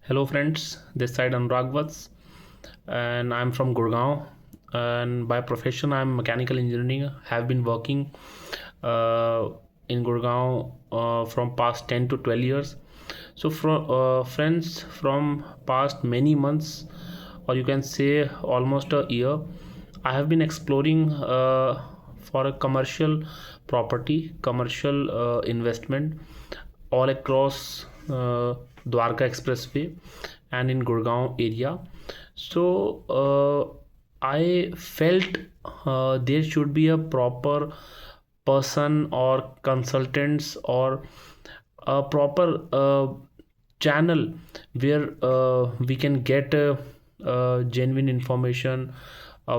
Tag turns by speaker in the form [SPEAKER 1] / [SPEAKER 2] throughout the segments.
[SPEAKER 1] Hello friends, this side Anurag Vats, and I'm from Gurgaon, and by profession I'm mechanical engineering. Have been working in Gurgaon from past 10 to 12 years. So from friends, from past many months, or you can say almost a year, I have been exploring for a commercial property, commercial investment all across Dwarka Expressway and in Gurgaon area. So I felt there should be a proper person or consultants or a proper channel where we can get genuine information,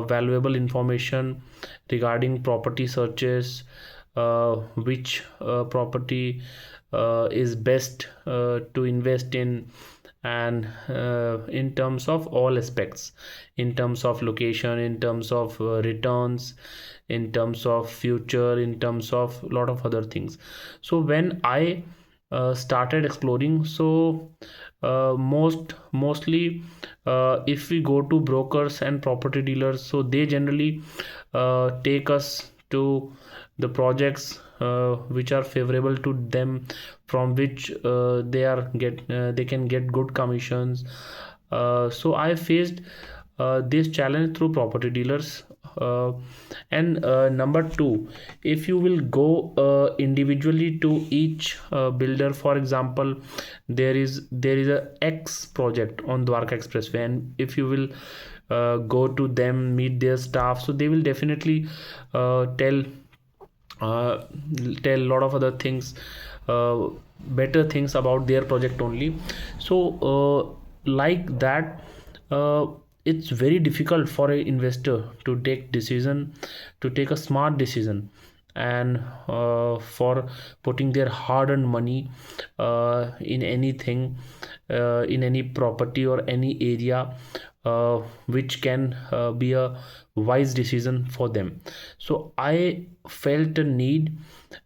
[SPEAKER 1] valuable information regarding property searches, which property is best to invest in, and in terms of all aspects, in terms of location, in terms of returns, in terms of future, in terms of a lot of other things. So when I started exploring, so mostly if we go to brokers and property dealers, so they generally take us to the projects which are favorable to them, from which they can get good commissions. So I faced this challenge through property dealers. And number two, if you will go individually to each builder, for example, there is a X project on Dwarka Expressway, and if you will go to them, meet their staff, so they will definitely tell a lot of other things, better things about their project only. So like that, it's very difficult for an investor to take a smart decision, and for putting their hard-earned money in anything, in any property or any area, which can be a wise decision for them. So I felt a need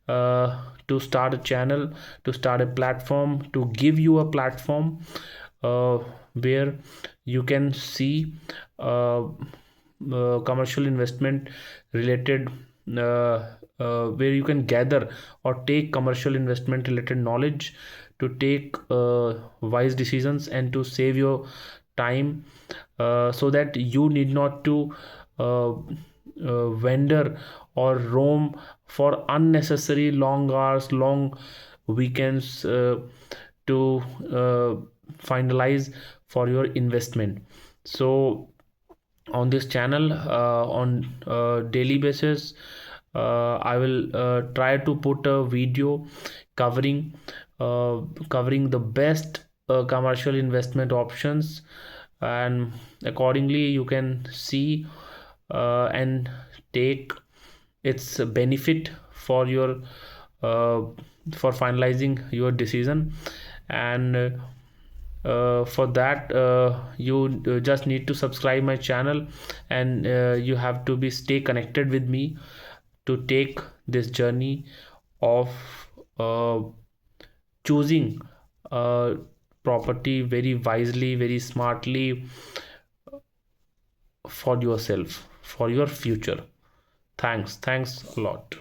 [SPEAKER 1] to start a channel, to start a platform, to give you a platform where you can see commercial investment related, where you can gather or take commercial investment related knowledge to take wise decisions and to save your time, so that you need not to wander or roam for unnecessary long hours, long weekends, to finalize for your investment. So on this channel, on daily basis, I will try to put a video covering covering the best commercial investment options, and accordingly you can see and take its benefit for your for finalizing your decision. And for that, you just need to subscribe my channel, and you have to be stay connected with me to take this journey of choosing property very wisely, very smartly, for yourself, for your future. Thanks a lot.